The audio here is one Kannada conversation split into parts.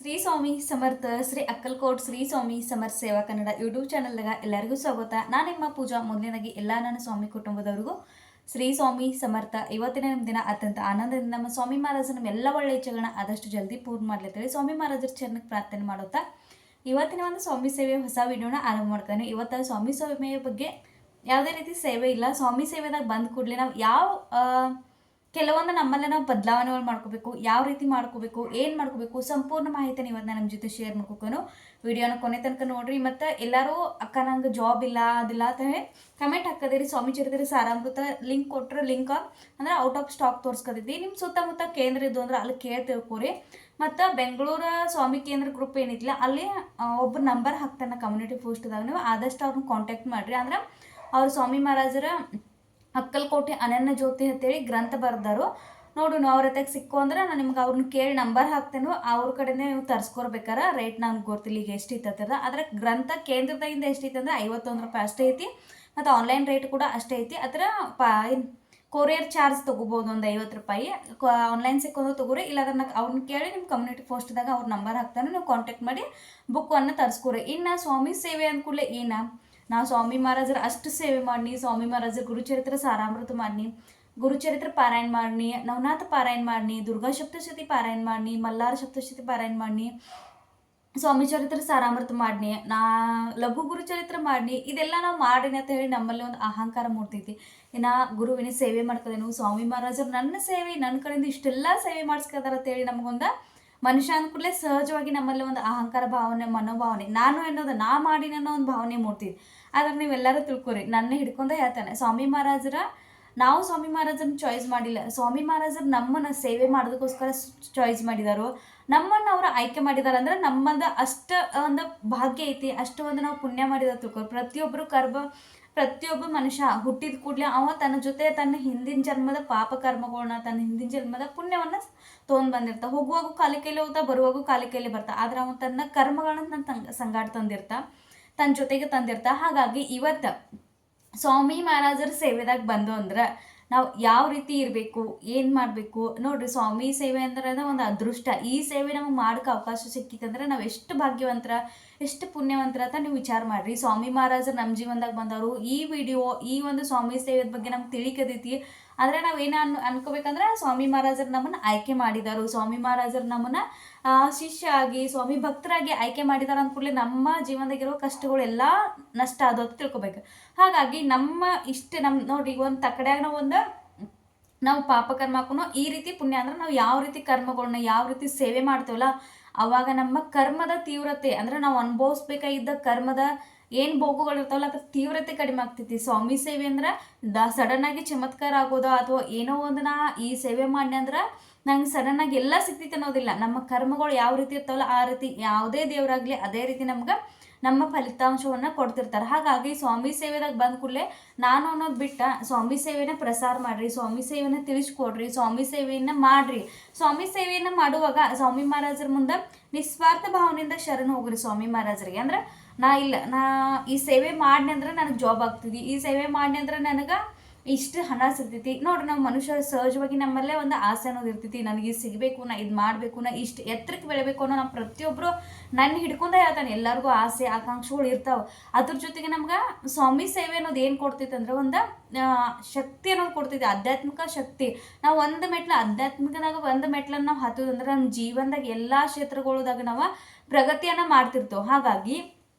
ಶ್ರೀ ಸ್ವಾಮಿ ಸಮರ್ಥ ಶ್ರೀ ಅಕ್ಕಲ್ಕೋಟ್ ಶ್ರೀ ಸ್ವಾಮಿ ಸಮರ್ಥ ಸೇವಾ ಕನ್ನಡ ಯೂಟ್ಯೂಬ್ ಚಾನಲ್ದಾಗ ಎಲ್ಲರಿಗೂ ಸ್ವಾಗತ. ನಾನು ನಿಮ್ಮ ಪೂಜಾ. ಮೊದಲನೇದಾಗಿ ಎಲ್ಲ ನನ್ನ ಸ್ವಾಮಿ ಕುಟುಂಬದವರಿಗೂ ಶ್ರೀ ಸ್ವಾಮಿ ಸಮರ್ಥ. ಇವತ್ತಿನ ನಮ್ಮ ದಿನ ಅತ್ಯಂತ ಆನಂದದಿಂದ ನಮ್ಮ ಸ್ವಾಮಿ ಮಹಾರಾಜ ನಮ್ಮ ಎಲ್ಲ ಒಳ್ಳೆಯ ಇಚ್ಛೆಗಳನ್ನ ಆದಷ್ಟು ಜಲ್ದಿ ಪೂರ್ಣ ಮಾಡ್ಲಿದ್ದೇವೆ. ಸ್ವಾಮಿ ಮಹಾರಾಜರ ಚರಣಕ್ಕೆ ಪ್ರಾರ್ಥನೆ ಮಾಡುತ್ತಾ ಇವತ್ತಿನ ಒಂದು ಸ್ವಾಮಿ ಸೇವೆ ಹೊಸ ವಿಡಿಯೋನ ಆರಂಭ ಮಾಡ್ತಾನೆ. ಇವತ್ತು ಸ್ವಾಮಿ ಸೇವೆಯ ಬಗ್ಗೆ ಯಾವುದೇ ರೀತಿ ಸೇವೆ ಇಲ್ಲ. ಸ್ವಾಮಿ ಸೇವೆದಾಗ ಬಂದ ಕೂಡಲೇ ನಾವು ಕೆಲವೊಂದು ನಮ್ಮಲ್ಲೇ ನಾವು ಬದಲಾವಣೆಗಳು ಮಾಡ್ಕೋಬೇಕು, ಯಾವ ರೀತಿ ಮಾಡ್ಕೋಬೇಕು, ಏನು ಮಾಡ್ಕೋಬೇಕು, ಸಂಪೂರ್ಣ ಮಾಹಿತಿನ ಇವತ್ತು ನಮ್ಮ ಜೊತೆ ಶೇರ್ ಮಾಡ್ಕೋನು. ವಿಡಿಯೋನ ಕೊನೆ ತನಕ ನೋಡ್ರಿ. ಮತ್ತು ಎಲ್ಲರೂ ಅಕ್ಕ ನಂಗೆ ಜಾಬ್ ಇಲ್ಲ ಅದಿಲ್ಲ ಅಂತ ಹೇಳಿ ಕಮೆಂಟ್ ಹಾಕದಿರಿ. ಸ್ವಾಮಿ ಚರಿತ್ರೆ ಸಾರಾಮೃತ ಲಿಂಕ್ ಕೊಟ್ಟರೆ ಲಿಂಕ್ ಅಂದ್ರೆ ಔಟ್ ಆಫ್ ಸ್ಟಾಕ್ ತೋರಿಸ್ಕೊತೈತಿ. ನಿಮ್ಮ ಸುತ್ತಮುತ್ತ ಕೇಂದ್ರ ಇದ್ದು ಅಂದ್ರೆ ಅಲ್ಲಿ ಕೇಳಿ ತಿಳ್ಕೊರಿ. ಮತ್ತು ಬೆಂಗಳೂರು ಸ್ವಾಮಿ ಕೇಂದ್ರ ಗ್ರೂಪ್ ಏನಿಲ್ಲ ಅಲ್ಲಿ ಒಬ್ಬರು ನಂಬರ್ ಹಾಕ್ತಾನೆ ಕಮ್ಯುನಿಟಿ ಪೋಸ್ಟ್ದಾಗ. ನೀವು ಆದಷ್ಟು ಅವ್ರನ್ನ ಕಾಂಟ್ಯಾಕ್ಟ್ ಮಾಡಿರಿ. ಅಂದ್ರೆ ಅವ್ರು ಸ್ವಾಮಿ ಮಹಾರಾಜರ ಅಕ್ಕಲ್ಕೋಟೆ ಅನನ್ಯ ಜ್ಯೋತಿ ಅಂತೇಳಿ ಗ್ರಂಥ ಬರ್ದಾರು. ನೋಡು ನೀವು ಅವ್ರ ಹತ್ತಿಗೆ ಸಿಕ್ಕು ಅಂದ್ರೆ ನಾನು ನಿಮ್ಗೆ ಅವ್ರನ್ನ ಕೇಳಿ ನಂಬರ್ ಹಾಕ್ತೇನೆ. ಅವ್ರ ಕಡೆನೇ ನೀವು ತರಿಸ್ಕೊರ್ಬೇಕಾರ. ರೇಟ್ ನನಗೆ ಗೊತ್ತಿಲ್ಲ ಈಗ ಎಷ್ಟು ಇತ್ತದ. ಅದರ ಗ್ರಂಥ ಕೇಂದ್ರದಾಗಿಂದ ಎಷ್ಟೈತೆ ಅಂದರೆ 51 ರೂಪಾಯಿ ಅಷ್ಟೇ ಐತಿ. ಮತ್ತು ಆನ್ಲೈನ್ ರೇಟ್ ಕೂಡ ಅಷ್ಟೇ ಐತಿ. ಅದರ ಕೊರಿಯರ್ ಚಾರ್ಜ್ ತೊಗೋಬೋದು ಒಂದು 50 ರೂಪಾಯಿ. ಆನ್ಲೈನ್ ಸಿಕ್ಕೋದು ತೊಗೋರಿ. ಇಲ್ಲ ಅದನ್ನ ಅವ್ರನ್ನ ಕೇಳಿ ನಿಮ್ಮ ಕಮ್ಯುನಿಟಿ ಪೋಸ್ಟ್ದಾಗ ಅವ್ರ ನಂಬರ್ ಹಾಕ್ತಾನೆ, ನೀವು ಕಾಂಟ್ಯಾಕ್ಟ್ ಮಾಡಿ ಬುಕ್ಕನ್ನು ತರಿಸ್ಕೊರಿ. ಇನ್ನು ಸ್ವಾಮಿ ಸೇವೆ ಅಂದ್ಕೂಡಲೇ ನಾವು ಸ್ವಾಮಿ ಮಹಾರಾಜರ ಅಷ್ಟು ಸೇವೆ ಮಾಡಿ, ಸ್ವಾಮಿ ಮಹಾರಾಜರ ಗುರುಚರಿತ್ರ ಸಾರಾಮೃತ ಮಾಡಿ, ಗುರುಚರಿತ್ರ ಪಾರಾಯಣ ಮಾಡಿ, ನವನಾಥ ಪಾರಾಯಣ ಮಾಡಿ, ದುರ್ಗಾ ಸಪ್ತಶತಿ ಪಾರಾಯಣ ಮಾಡಿ, ಮಲ್ಲಾರ ಸಪ್ತಶತಿ ಪಾರಾಯಣ ಮಾಡಿ, ಸ್ವಾಮಿ ಚರಿತ್ರ ಸಾರಾಮೃತ ಮಾಡಿ, ಲಘು ಗುರುಚರಿತ್ರ ಮಾಡಿ, ಇದೆಲ್ಲ ನಾವು ಮಾಡಿನಿ ಅಂತ ಹೇಳಿ ನಮ್ಮಲ್ಲಿ ಒಂದು ಅಹಂಕಾರ ಮೂಡ್ತೈತಿ. ಇನ್ನು ಗುರುವಿನ ಸೇವೆ ಮಾಡ್ಕೋದೇನು, ಸ್ವಾಮಿ ಮಹಾರಾಜರು ನನ್ನ ಸೇವೆ ನನ್ನ ಕಡೆಯಿಂದ ಇಷ್ಟೆಲ್ಲ ಸೇವೆ ಮಾಡಿಸ್ಕೊದಾರ ಅಂತೇಳಿ ನಮಗೊಂದು ಮನುಷ್ಯ ಅಂದ್ಕೂಡಲೇ ಸಹಜವಾಗಿ ನಮ್ಮಲ್ಲಿ ಒಂದು ಅಹಂಕಾರ ಭಾವನೆ, ಮನೋಭಾವನೆ, ನಾನು ಅನ್ನೋದು ನಾ ಮಾಡಿನ ಅನ್ನೋ ಒಂದು ಭಾವನೆ ಮೂಡ್ತೀವಿ. ಆದ್ರೆ ನೀವೆಲ್ಲರೂ ತಿಳ್ಕೊರಿ, ನನ್ನ ಹಿಡ್ಕೊಂಡ ಹೇಳ್ತಾನೆ ಸ್ವಾಮಿ ಮಹಾರಾಜರ. ನಾವು ಸ್ವಾಮಿ ಮಹಾರಾಜರನ್ನ ಚಾಯ್ಸ್ ಮಾಡಿಲ್ಲ. ಸ್ವಾಮಿ ಮಹಾರಾಜರು ನಮ್ಮನ್ನು ಸೇವೆ ಮಾಡೋದಕ್ಕೋಸ್ಕರ ಚಾಯ್ಸ್ ಮಾಡಿದಾರು. ನಮ್ಮನ್ನು ಅವರು ಆಯ್ಕೆ ಮಾಡಿದಾರೆ. ಅಂದ್ರೆ ನಮ್ಮದು ಅಷ್ಟು ಒಂದು ಭಾಗ್ಯ ಐತಿ, ಅಷ್ಟು ಒಂದು ನಾವು ಪುಣ್ಯ ಮಾಡಿದ ತಿಳ್ಕೊರಿ. ಪ್ರತಿಯೊಬ್ಬ ಮನುಷ್ಯ ಹುಟ್ಟಿದ ಕೂಡಲೇ ಅವ ತನ್ನ ಜೊತೆ ತನ್ನ ಹಿಂದಿನ ಜನ್ಮದ ಪಾಪ ಕರ್ಮಗಳನ್ನ, ತನ್ನ ಹಿಂದಿನ ಜನ್ಮದ ಪುಣ್ಯವನ್ನು ತೊಗೊಂಡು ಬಂದಿರ್ತ. ಹೋಗುವಾಗ ಕಾಲಿ ಕೈಲಿ ಹೋಗ್ತಾ, ಬರುವಾಗ ಕಾಲಿ ಕೈಲಿ ಬರ್ತಾ. ಆದ್ರೆ ಅವನು ತನ್ನ ಕರ್ಮಗಳನ್ನ ಸಂಗಾಟ ತಂದಿರ್ತ, ತನ್ನ ಜೊತೆಗೆ ತಂದಿರ್ತ. ಹಾಗಾಗಿ ಇವತ್ತು ಸ್ವಾಮಿ ಮಹಾರಾಜರ ಸೇವೆದಾಗ ಬಂದು ಅಂದ್ರೆ ನಾವು ಯಾವ ರೀತಿ ಇರಬೇಕು, ಏನು ಮಾಡಬೇಕು ನೋಡ್ರಿ. ಸ್ವಾಮಿ ಸೇವೆ ಅಂದ್ರೆ ಒಂದು ಅದೃಷ್ಟ. ಈ ಸೇವೆ ನಮಗೆ ಮಾಡೋಕೆ ಅವಕಾಶ ಸಿಕ್ಕಿತ್ತಂದ್ರೆ ನಾವು ಎಷ್ಟು ಭಾಗ್ಯವಂತರ, ಎಷ್ಟು ಪುಣ್ಯವಂತರ ಅಂತ ನೀವು ವಿಚಾರ ಮಾಡಿರಿ. ಸ್ವಾಮಿ ಮಹಾರಾಜರು ನಮ್ಮ ಜೀವನದಾಗ ಬಂದವರು. ಈ ವಿಡಿಯೋ, ಈ ಒಂದು ಸ್ವಾಮಿ ಸೇವೆ ಬಗ್ಗೆ ನಮ್ಗೆ ತಿಳಿಕದೈತಿ. ಆದರೆ ನಾವೇನು ಅನ್ಕೋಬೇಕಂದ್ರೆ ಸ್ವಾಮಿ ಮಹಾರಾಜರು ನಮ್ಮನ್ನು ಆಯ್ಕೆ ಮಾಡಿದಾರು. ಸ್ವಾಮಿ ಮಹಾರಾಜರು ನಮ್ಮನ್ನು ಶಿಷ್ಯ ಆಗಿ, ಸ್ವಾಮಿ ಭಕ್ತರಾಗಿ ಆಯ್ಕೆ ಮಾಡಿದಾರೆ ಅಂದ್ಕೂಡಲೇ ನಮ್ಮ ಜೀವನದಾಗಿರೋ ಕಷ್ಟಗಳೆಲ್ಲ ನಷ್ಟ ಆದೋದು ತಿಳ್ಕೊಬೇಕು. ಹಾಗಾಗಿ ನಮ್ಮ ನೋಡಿ ಒಂದು ತಕಡ್ಯಾಗ ನಾವು ಪಾಪಕರ್ಮ ಹಾಕೋನು ಈ ರೀತಿ ಪುಣ್ಯ ಅಂದ್ರೆ ನಾವು ಯಾವ ರೀತಿ ಕರ್ಮಗಳನ್ನ ಯಾವ ರೀತಿ ಸೇವೆ ಮಾಡ್ತೇವಲ್ಲ ಅವಾಗ ನಮ್ಮ ಕರ್ಮದ ತೀವ್ರತೆ ಅಂದ್ರೆ ನಾವು ಅನುಭವಿಸ್ಬೇಕಾಗಿದ್ದ ಕರ್ಮದ ಏನು ಭೋಗಗಳಿರ್ತಾವಲ್ಲ ಅದ್ರ ತೀವ್ರತೆ ಕಡಿಮೆ ಆಗ್ತೈತಿ. ಸ್ವಾಮಿ ಸೇವೆ ಅಂದ್ರೆ ಸಡನ್ ಆಗಿ ಚಮತ್ಕಾರ ಆಗೋದು ಅಥವಾ ಏನೋ ಒಂದು ನಾ ಈ ಸೇವೆ ಮಾಡಿ ಅಂದ್ರೆ ನಂಗೆ ಸಡನ್ ಆಗಿ ಎಲ್ಲ ಸಿಗ್ತೈತೆ ಅನ್ನೋದಿಲ್ಲ. ನಮ್ಮ ಕರ್ಮಗಳು ಯಾವ ರೀತಿ ಇರ್ತಾವಲ್ಲ ಆ ರೀತಿ ಯಾವುದೇ ದೇವರಾಗ್ಲಿ ಅದೇ ರೀತಿ ನಮ್ಗೆ ನಮ್ಮ ಫಲಿತಾಂಶವನ್ನು ಕೊಡ್ತಿರ್ತಾರೆ. ಹಾಗಾಗಿ ಸ್ವಾಮಿ ಸೇವೆದಾಗ ಬಂದ ಕೂಡಲೇ ನಾನು ಅನ್ನೋದು ಬಿಟ್ಟ ಸ್ವಾಮಿ ಸೇವೆನ ಪ್ರಸಾರ ಮಾಡಿರಿ, ಸ್ವಾಮಿ ಸೇವೆನ ತಿಳಿಸ್ಕೊಡ್ರಿ, ಸ್ವಾಮಿ ಸೇವೆಯನ್ನು ಮಾಡಿರಿ. ಸ್ವಾಮಿ ಸೇವೆಯನ್ನು ಮಾಡುವಾಗ ಸ್ವಾಮಿ ಮಹಾರಾಜರ ಮುಂದೆ ನಿಸ್ವಾರ್ಥ ಭಾವನೆಯಿಂದ ಶರಣ ಹೋಗ್ರಿ ಸ್ವಾಮಿ ಮಹಾರಾಜರಿಗೆ. ಅಂದ್ರೆ ನಾ ಈ ಸೇವೆ ಮಾಡಿ ಅಂದ್ರೆ ನನಗೆ ಜಾಬ್ ಆಗ್ತದೆ, ಈ ಸೇವೆ ಮಾಡಿ ಅಂದ್ರೆ ನನಗೆ ಇಷ್ಟು ಹಣ ಸಿಗ್ತೈತಿ. ನೋಡ್ರಿ, ನಾವು ಮನುಷ್ಯ ಸಹಜವಾಗಿ ನಮ್ಮಲ್ಲೇ ಒಂದು ಆಸೆ ಅನ್ನೋದು ಇರ್ತೈತಿ. ನನಗೆ ಸಿಗಬೇಕು, ನಾ ಇದು ಮಾಡಬೇಕು, ನಾ ಇಷ್ಟು ಎತ್ತರಕ್ಕೆ ಬೆಳಿಬೇಕು ಅನ್ನೋ ನಮ್ಮ ಪ್ರತಿಯೊಬ್ಬರು ನನ್ನ ಹಿಡ್ಕೊಂಡ ಹೇಳ್ತಾನೆ. ಎಲ್ಲರಿಗೂ ಆಸೆ ಆಕಾಂಕ್ಷೆಗಳು ಇರ್ತಾವೆ. ಅದ್ರ ಜೊತೆಗೆ ನಮ್ಗೆ ಸ್ವಾಮಿ ಸೇವೆ ಅನ್ನೋದು ಏನು ಕೊಡ್ತೈತೆ ಅಂದ್ರೆ ಒಂದು ಶಕ್ತಿ ಅನ್ನೋದು ಕೊಡ್ತೈತಿ, ಆಧ್ಯಾತ್ಮಿಕ ಶಕ್ತಿ. ನಾವು ಆಧ್ಯಾತ್ಮಿಕದಾಗ ಒಂದು ಮೆಟ್ಲನ್ನು ನಾವು ಹತ್ತೋದಂದ್ರೆ ನಮ್ಮ ಜೀವನದಾಗ ಎಲ್ಲ ಕ್ಷೇತ್ರಗಳದಾಗ ನಾವು ಪ್ರಗತಿಯನ್ನು ಮಾಡ್ತಿರ್ತೇವೆ. ಹಾಗಾಗಿ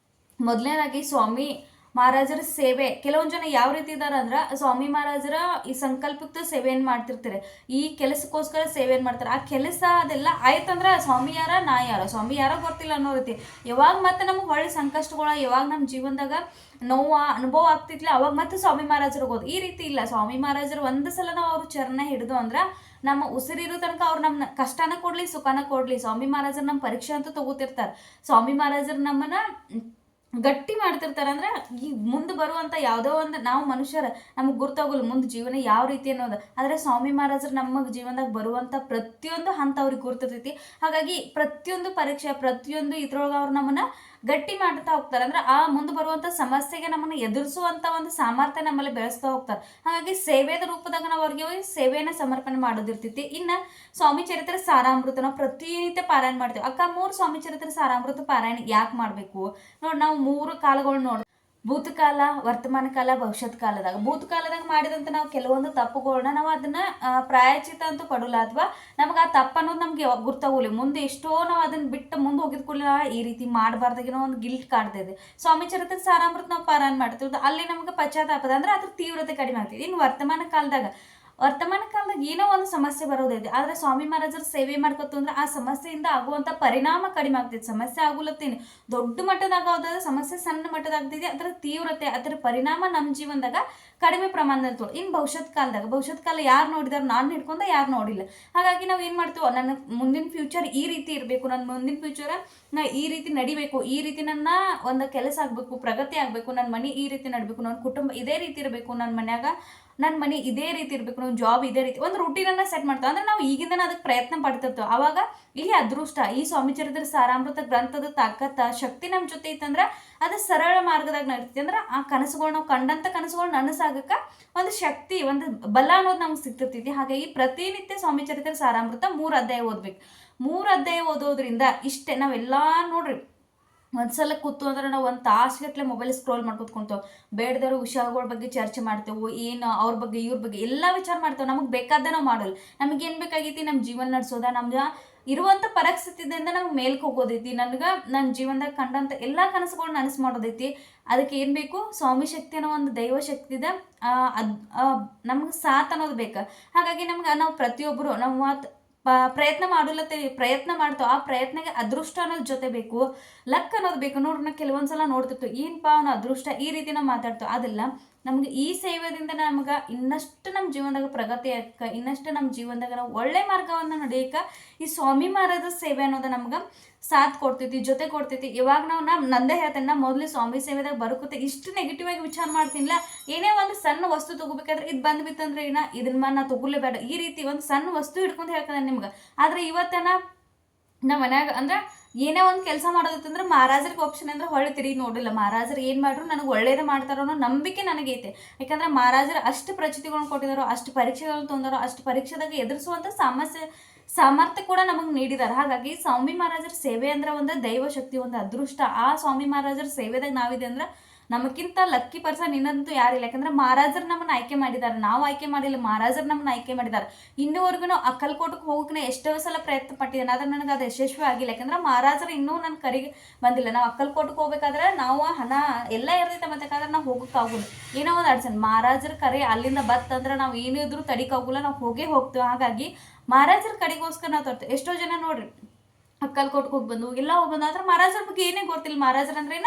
ಮೊದಲನೇದಾಗಿ ಸ್ವಾಮಿ ಮಹಾರಾಜರ ಸೇವೆ ಕೆಲವೊಂದು ಜನ ಯಾವ ರೀತಿ ಇದ್ದಾರೆ ಅಂದ್ರೆ ಸ್ವಾಮಿ ಮಹಾರಾಜರ ಈ ಸಂಕಲ್ಪಕ್ಕೆ ಸೇವೆಯನ್ನು ಮಾಡ್ತಿರ್ತಾರೆ, ಈ ಕೆಲಸಕ್ಕೋಸ್ಕರ ಸೇವೆಯನ್ನು ಮಾಡ್ತಾರೆ. ಆ ಕೆಲಸ ಅದೆಲ್ಲ ಆಯ್ತಂದ್ರೆ ಸ್ವಾಮಿ ಯಾರ ನಾ ಯಾರೋ, ಸ್ವಾಮಿ ಯಾರೋ ಗೊತ್ತಿಲ್ಲ ಅನ್ನೋ ರೀತಿ. ಯಾವಾಗ ಮತ್ತೆ ನಮ್ಗೆ ಹೊಳ್ಳಿ ಸಂಕಷ್ಟಗಳು, ಯಾವಾಗ ನಮ್ಮ ಜೀವನದಾಗ ನೋವು ಅನುಭವ ಆಗ್ತಿತ್ಲ ಅವಾಗ ಮತ್ತೆ ಸ್ವಾಮಿ ಮಹಾರಾಜರು ಹೋಗೋದು. ಈ ರೀತಿ ಇಲ್ಲ. ಸ್ವಾಮಿ ಮಹಾರಾಜರು ಒಂದು ಸಲ ನಾವು ಅವ್ರ ಚರಣ ಹಿಡಿದು ಅಂದ್ರೆ ನಮ್ಮ ಉಸಿರಿರೋ ತನಕ ಅವ್ರು ನಮ್ಮ ಕಷ್ಟನ ಕೊಡಲಿ ಸುಖನ ಕೊಡಲಿ ಸ್ವಾಮಿ ಮಹಾರಾಜರು ನಮ್ಮ ಪರೀಕ್ಷೆ ಅಂತೂ ತಗೋತಿರ್ತಾರೆ. ಸ್ವಾಮಿ ಮಹಾರಾಜರು ನಮ್ಮನ್ನ ಗಟ್ಟಿ ಮಾಡ್ತಿರ್ತಾರೆ. ಅಂದ್ರೆ ಈ ಮುಂದೆ ಬರುವಂಥ ಯಾವುದೋ ಒಂದು ನಾವು ಮನುಷ್ಯರ ನಮಗೆ ಗುರ್ತಾಗೋಲ್ಲ ಮುಂದೆ ಜೀವನ ಯಾವ ರೀತಿ ಅನ್ನೋದು. ಆದರೆ ಸ್ವಾಮಿ ಮಹಾರಾಜರು ನಮ್ಮ ಜೀವನದಾಗ ಬರುವಂಥ ಪ್ರತಿಯೊಂದು ಹಂತ ಅವ್ರಿಗೆ ಗುರ್ತಿರ್ತೈತಿ. ಹಾಗಾಗಿ ಪ್ರತಿಯೊಂದು ಪರೀಕ್ಷೆ ಪ್ರತಿಯೊಂದು ಇದ್ರೊಳಗೆ ಅವ್ರು ನಮ್ಮನ್ನ ಗಟ್ಟಿ ಮಾಡ್ತಾ ಹೋಗ್ತಾರೆ. ಅಂದ್ರೆ ಆ ಮುಂದೆ ಬರುವಂಥ ಸಮಸ್ಯೆಗೆ ನಮ್ಮನ್ನು ಎದುರಿಸುವಂಥ ಒಂದು ಸಾಮರ್ಥ್ಯ ನಮ್ಮಲ್ಲಿ ಬೆಳೆಸ್ತಾ ಹೋಗ್ತಾರೆ. ಹಾಗಾಗಿ ಸೇವೆದ ರೂಪದಾಗ ನಾವು ಅವ್ರಿಗೆ ಸೇವೆಯನ್ನು ಸಮರ್ಪಣೆ ಮಾಡೋದಿರ್ತೈತಿ. ಇನ್ನು ಸ್ವಾಮಿ ಚರಿತ್ರೆ ಸಾರಾಮೃತ ನಾವು ಪ್ರತಿನಿತ್ಯ ಪಾರಾಯಣ ಮಾಡ್ತೀವಿ. ಅಕ್ಕ 3 ಸ್ವಾಮಿ ಚರಿತ್ರೆ ಸಾರಾಮೃತ ಪಾರಾಯಣ ಯಾಕೆ ಮಾಡಬೇಕು ನೋಡಿ. ನಾವು 3 ಕಾಲಗಳು ನೋಡಿ, ಭೂತಕಾಲ, ವರ್ತಮಾನ ಕಾಲ, ಭವಿಷ್ಯತ್ ಕಾಲದಾಗ. ಭೂತಕಾಲದಾಗ ಮಾಡಿದಂಥ ನಾವು ಕೆಲವೊಂದು ತಪ್ಪುಗಳನ್ನ ನಾವು ಅದನ್ನ ಪ್ರಾಯಚಿತ ಅಂತೂ ಪಡೋಲ್ಲ, ಅಥವಾ ನಮ್ಗೆ ಆ ತಪ್ಪು ಅನ್ನೋದು ನಮ್ಗೆ ಗುರ್ತಾಗೋಲ್ಲ. ಮುಂದೆ ಎಷ್ಟೋ ನಾವು ಅದನ್ನ ಬಿಟ್ಟು ಮುಂದೆ ಹೋಗಿದ್ ಕೂಡಲೇ ಈ ರೀತಿ ಮಾಡಬಾರ್ದಾಗಿನೋ ಒಂದು ಗಿಲ್ಟ್ ಕಾಡ್ತಿದೆ. ಸ್ವಾಮಿ ಚರಿತ್ರೆ ಸಾರಾಮೃತ ನಾವು ಪಾರಾಯಣ ಮಾಡ್ತೀವಿ, ಅಲ್ಲಿ ನಮ್ಗೆ ಪಶ್ಚಾತ್ತಾಪದ ಅಂದ್ರೆ ಅದ್ರ ತೀವ್ರತೆ ಕಡಿಮೆ ಆಗ್ತದೆ. ಇನ್ನು ವರ್ತಮಾನ ಕಾಲದಾಗ ಏನೋ ಒಂದು ಸಮಸ್ಯೆ ಬರೋದಿದೆ, ಆದ್ರೆ ಸ್ವಾಮಿ ಮಹಾರಾಜರ ಸೇವೆ ಮಾಡ್ಕೊತು ಅಂದ್ರೆ ಆ ಸಮಸ್ಯೆಯಿಂದ ಆಗುವಂತ ಪರಿಣಾಮ ಕಡಿಮೆ ಆಗ್ತೈತಿ. ಸಮಸ್ಯೆ ಆಗುಲತ್ತೀನಿ ದೊಡ್ಡ ಮಟ್ಟದಾಗ ಆಗೋದಾದ್ರೆ ಸಮಸ್ಯೆ ಸಣ್ಣ ಮಟ್ಟದಾಗ್ತೈತಿ, ಅದರ ತೀವ್ರತೆ ಅದರ ಪರಿಣಾಮ ನಮ್ಮ ಜೀವನದಾಗ ಕಡಿಮೆ ಪ್ರಮಾಣದಲ್ಲಿ ತೋಳು. ಇನ್ನು ಭವಿಷ್ಯತ್ ಕಾಲ ಯಾರು ನೋಡಿದಾರೆ, ನಾನು ಹಿಡ್ಕೊಂಡ ಯಾರು ನೋಡಿಲ್ಲ. ಹಾಗಾಗಿ ನಾವು ಏನು ಮಾಡ್ತೀವೋ, ನನ್ನ ಮುಂದಿನ ಫ್ಯೂಚರ್ ಈ ರೀತಿ ಇರಬೇಕು, ನನ್ನ ಮುಂದಿನ ಫ್ಯೂಚರ್ ನಾ ಈ ರೀತಿ ನಡಿಬೇಕು, ಈ ರೀತಿ ನನ್ನ ಒಂದು ಕೆಲಸ ಆಗಬೇಕು, ಪ್ರಗತಿ ಆಗಬೇಕು, ನನ್ನ ಮನೆ ಈ ರೀತಿ ನಡಬೇಕು, ನನ್ನ ಕುಟುಂಬ ಇದೇ ರೀತಿ ಇರಬೇಕು, ನನ್ನ ಮನೆ ಇದೇ ರೀತಿ ಇರಬೇಕು, ನಮ್ಮ ಜಾಬ್ ಇದೇ ರೀತಿ ಒಂದು ರೂಟೀನನ್ನು ಸೆಟ್ ಮಾಡ್ತೇವೆ. ಅಂದ್ರೆ ನಾವು ಈಗಿಂದ ಅದಕ್ಕೆ ಪ್ರಯತ್ನ ಪಡ್ತಿರ್ತೇವೆ. ಆವಾಗ ಇಲ್ಲಿ ಅದೃಷ್ಟ, ಈ ಸ್ವಾಮಿ ಚರಿತ್ರೆ ಸಾರಾಮೃತ ಗ್ರಂಥದ ತಾಕತ್ತ ಶಕ್ತಿ ನಮ್ಮ ಜೊತೆ ಇತ್ತಂದ್ರೆ ಅದು ಸರಳ ಮಾರ್ಗದಾಗ ನಡೀತಿ. ಅಂದ್ರೆ ಆ ಕನಸುಗಳು ನಾವು ಕಂಡಂಥ ಕನಸುಗಳು ನನಸಾಗಕ್ಕೆ ಒಂದು ಶಕ್ತಿ, ಒಂದು ಬಲ ಅನ್ನೋದು ನಮ್ಗೆ ಸಿಗ್ತಿರ್ತೈತಿ. ಹಾಗಾಗಿ ಪ್ರತಿನಿತ್ಯ ಸ್ವಾಮಿ ಚರಿತ್ರೆ ಸಾರಾಮೃತ 3 ಅಧ್ಯಾಯ ಓದ್ಬೇಕು. 3 ಅಧ್ಯಾಯ ಓದೋದ್ರಿಂದ ಇಷ್ಟೇ ನಾವೆಲ್ಲ ನೋಡ್ರಿ. ಒಂದ್ಸಲ ಕೂತು ಅಂದ್ರೆ ನಾವು ಒಂದು ತಾಸುಗಟ್ಟಲೆ ಮೊಬೈಲ್ ಸ್ಕ್ರೋಲ್ ಮಾಡ್ಕೊತ್ಕೊಂತೇವೆ. ಬೇಡದವ್ರ ವಿಷಯಗಳ ಬಗ್ಗೆ ಚರ್ಚೆ ಮಾಡ್ತೇವೆ, ಏನು ಅವ್ರ ಬಗ್ಗೆ ಇವ್ರ ಬಗ್ಗೆ ಎಲ್ಲ ವಿಚಾರ ಮಾಡ್ತೇವೆ. ನಮಗೆ ಬೇಕಾದ ನಾವು ಮಾಡೋಲ್ಲ. ನಮಗೇನು ಬೇಕಾಗೈತಿ, ನಮ್ಮ ಜೀವನ ನಡೆಸೋದ, ನಮ್ಗೆ ಇರುವಂಥ ಪರಿಸ್ಥಿತಿಯಿಂದ ನಮ್ಗೆ ಮೇಲ್ಗೆ ಹೋಗೋದೈತಿ. ನನ್ನ ಜೀವನದಾಗ ಕಂಡಂಥ ಎಲ್ಲ ಕನಸುಗಳನ್ನ ನನಸು ಮಾಡೋದೈತಿ. ಅದಕ್ಕೆ ಏನು ಬೇಕು, ಸ್ವಾಮಿ ಶಕ್ತಿ ಅನ್ನೋ ಒಂದು ದೈವ ಶಕ್ತಿ ಇದೆ, ಅದು ನಮ್ಗೆ ಸಾಥ್ ಅನ್ನೋದು ಬೇಕು. ಹಾಗಾಗಿ ನಾವು ಪ್ರತಿಯೊಬ್ಬರು ನಾವು ಪ್ರಯತ್ನ ಪ್ರಯತ್ನ ಮಾಡ್ತೇವೆ. ಆ ಪ್ರಯತ್ನಕ್ಕೆ ಅದೃಷ್ಟ ಅನ್ನೋದು ಜೊತೆ ಬೇಕು, ಲಕ್ ಅನ್ನೋದು ಬೇಕು. ನೋಡ್ರಿ, ನಾವು ಕೆಲವೊಂದ್ಸಲ ನೋಡ್ತಿರ್ತೀವಿ, ಏನಪ್ಪ ಅವನ ಅದೃಷ್ಟ ಈ ರೀತಿ ನಾವು ಮಾತಾಡ್ತೇವೆ. ಅದೆಲ್ಲ ನಮ್ಗೆ ಈ ಸೇವೆದಿಂದ ನಮ್ಗೆ ಇನ್ನಷ್ಟು ನಮ್ಮ ಜೀವನದಾಗ ಪ್ರಗತಿ ಆಗ, ಇನ್ನಷ್ಟು ನಮ್ಮ ಜೀವನದಾಗ ನಾವು ಒಳ್ಳೆ ಮಾರ್ಗವನ್ನು ನಡೆಯಕ್ಕೆ ಈ ಸ್ವಾಮಿ ಮಹಾರಾಜ ಸೇವೆ ಅನ್ನೋದು ನಮ್ಗೆ ಸಾಥ್ ಕೊಡ್ತೈತಿ, ಜೊತೆ ಕೊಡ್ತೈತಿ. ಇವಾಗ ನಾವು ನಂದೇ ಹೇಳ್ತೇನೆ, ಮೊದಲು ಸ್ವಾಮಿ ಸೇವೆದಾಗ ಬರೋಕತ್ತೆ ಇಷ್ಟು ನೆಗೆಟಿವ್ ಆಗಿ ವಿಚಾರ ಮಾಡ್ತೀನಿಲ್ಲ. ಏನೇ ಒಂದು ಸಣ್ಣ ವಸ್ತು ತಗೋಬೇಕಾದ್ರೆ ಇದು ಬಂದ್ಬಿತ್ತಂದ್ರೆ ಇದನ್ನ ನಾ ತಗೊಳ್ಳೇಬೇಡ, ಈ ರೀತಿ ಒಂದು ಸಣ್ಣ ವಸ್ತು ಹಿಡ್ಕೊಂಡು ಹೇಳ್ತಾನೆ ನಿಮ್ಗೆ. ಆದ್ರೆ ಇವತ್ತನ ನಮ್ಮ ಮನ್ಯಾಗ ಅಂದ್ರೆ ಏನೇ ಒಂದು ಕೆಲಸ ಮಾಡೋದಂದ್ರೆ ಮಹಾರಾಜರಿಗೆ ಆಪ್ಷನ್ ಅಂದ್ರೆ ಹೊಳ್ಳಿ ತಿರುಗಿ ನೋಡಿಲ್ಲ. ಮಹಾರಾಜರು ಏನು ಮಾಡ್ರು ನನಗೆ ಒಳ್ಳೇದೇ ಮಾಡ್ತಾರೋ ಅನ್ನೋ ನಂಬಿಕೆ ನನಗೈತೆ. ಯಾಕಂದ್ರೆ ಮಹಾರಾಜರು ಅಷ್ಟು ಪ್ರಚಿತಿಗಳನ್ನ ಕೊಟ್ಟಿದ್ದಾರೋ, ಅಷ್ಟು ಪರೀಕ್ಷೆಗಳನ್ನ ತೊಂದಾರೋ, ಅಷ್ಟು ಪರೀಕ್ಷೆದಾಗ ಎದುರಿಸುವಂಥ ಸಾಮರ್ಥ್ಯ ಕೂಡ ನಮಗೆ ನೀಡಿದ್ದಾರೆ. ಹಾಗಾಗಿ ಸ್ವಾಮಿ ಮಹಾರಾಜರ ಸೇವೆ ಅಂದ್ರೆ ಒಂದು ದೈವ ಶಕ್ತಿ, ಒಂದು ಅದೃಷ್ಟ. ಆ ಸ್ವಾಮಿ ಮಹಾರಾಜರ ಸೇವೆದಾಗ ನಾವಿದೆ ಅಂದ್ರೆ ನಮಗಿಂತ ಲಕ್ಕಿ ಪರ್ಸನ್ ಇನ್ನಂತೂ ಯಾರಿಲ್ಲ. ಯಾಕಂದ್ರೆ ಮಹಾರಾಜರು ನಮ್ಮನ್ನ ಆಯ್ಕೆ ಮಾಡಿದ್ದಾರೆ, ನಾವು ಆಯ್ಕೆ ಮಾಡಿಲ್ಲ, ಮಹಾರಾಜರು ನಮ್ಮನ್ನ ಆಯ್ಕೆ ಮಾಡಿದ್ದಾರೆ. ಇನ್ನೂವರೆಗೂ ಅಕ್ಕಲ್ಕೋಟಕ್ಕೆ ಹೋಗಕ್ಕೆ ಎಷ್ಟೋ ಸಲ ಪ್ರಯತ್ನ ಪಟ್ಟಿದ್ದೇನೆ, ಆದ್ರೆ ನನಗೆ ಅದು ಯಶಸ್ವಿ ಆಗಿಲ್ಲ. ಯಾಕಂದ್ರೆ ಮಹಾರಾಜರು ಇನ್ನೂ ನನ್ನ ಕರಿಗೆ ಬಂದಿಲ್ಲ. ನಾವು ಅಕ್ಕಲ್ಕೋಟಕ್ಕೆ ಹೋಗ್ಬೇಕಾದ್ರೆ ನಾವು ಹಣ ಎಲ್ಲ ಇರ್ತೈತೆ, ಮತ್ತೆ ನಾವು ಹೋಗೋಕ್ಕಾಗೋಲ್ಲ, ಏನೋ ಒಂದು ಅಡ್ಸನ್. ಮಹಾರಾಜರ ಕರೆ ಅಲ್ಲಿಂದ ಬತ್ತಂದ್ರೆ ನಾವು ಏನಿದ್ರು ತಡಿಕಾಗೋಲ್ಲ, ನಾವು ಹೋಗ್ತೇವೆ. ಹಾಗಾಗಿ ಮಹಾರಾಜರ ಕಡೆಗೋಸ್ಕರ ನಾವು ತರ್ತೇವೆ. ಎಷ್ಟೋ ಜನ ನೋಡ್ರಿ ಅಕ್ಕಲ್ಕೋಟಕ್ಕೆ ಹೋಗಿ ಬಂದು ಆದ್ರೆ ಮಹಾರಾಜರ ಬಗ್ಗೆ ಏನೇ ಗೊತ್ತಿಲ್ಲ. ಮಹಾರಾಜರ ಅಂದ್ರೆ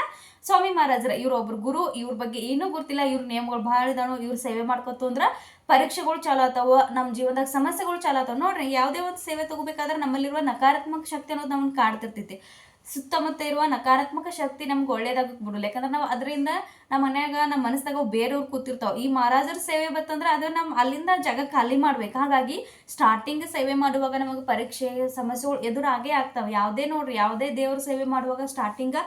ಸ್ವಾಮಿ ಮಹಾರಾಜರ ಇವ್ರೊಬ್ರು ಗುರು, ಇವ್ರ ಬಗ್ಗೆ ಏನೂ ಗೊತ್ತಿಲ್ಲ. ಇವ್ರ ನೇಮಗಳು ಭಾಳ ಇದಾನು, ಇವ್ರು ಸೇವೆ ಮಾಡ್ಕೊತು ಅಂದ್ರೆ ಪರೀಕ್ಷೆಗಳು ಚಾಲು ಆಗ್ತಾವ, ನಮ್ಮ ಜೀವನದಾಗ ಸಮಸ್ಯೆಗಳು ಚಾಲು ಆಗ್ತಾವ. ನೋಡ್ರಿ, ಯಾವುದೇ ಒಂದು ಸೇವೆ ತಗೋಬೇಕಾದ್ರೆ ನಮ್ಮಲ್ಲಿರುವ ನಕಾರಾತ್ಮಕ ಶಕ್ತಿ ಅನ್ನೋದು ನಮ್ಮನ್ನು ಕಾಡ್ತಿರ್ತೈತಿ. ಸುತ್ತಮುತ್ತ ಇರುವ ನಕಾರಾತ್ಮಕ ಶಕ್ತಿ ನಮ್ಗೆ ಒಳ್ಳೇದಾಗಕ್ಕೆ ಬಿಡಲ್ಲ. ಯಾಕಂದ್ರೆ ನಾವು ಅದರಿಂದ ನಮ್ಮ ಮನ್ಯಾಗ ನಮ್ಮ ಮನಸ್ಸಾಗ ಬೇರೆಯವ್ರು ಕೂತಿರ್ತಾವೆ. ಈ ಮಹಾರಾಜರ ಸೇವೆ ಬತ್ತಂದ್ರೆ ಅದು ನಮ್ಮ ಅಲ್ಲಿಂದ ಜಾಗ ಖಾಲಿ ಮಾಡ್ಬೇಕು. ಹಾಗಾಗಿ ಸ್ಟಾರ್ಟಿಂಗ್ ಸೇವೆ ಮಾಡುವಾಗ ನಮಗೆ ಪರೀಕ್ಷೆ ಸಮಸ್ಯೆಗಳು ಎದುರಾಗೇ ಆಗ್ತಾವೆ. ಯಾವುದೇ ದೇವ್ರ ಸೇವೆ ಮಾಡುವಾಗ ಸ್ಟಾರ್ಟಿಂಗ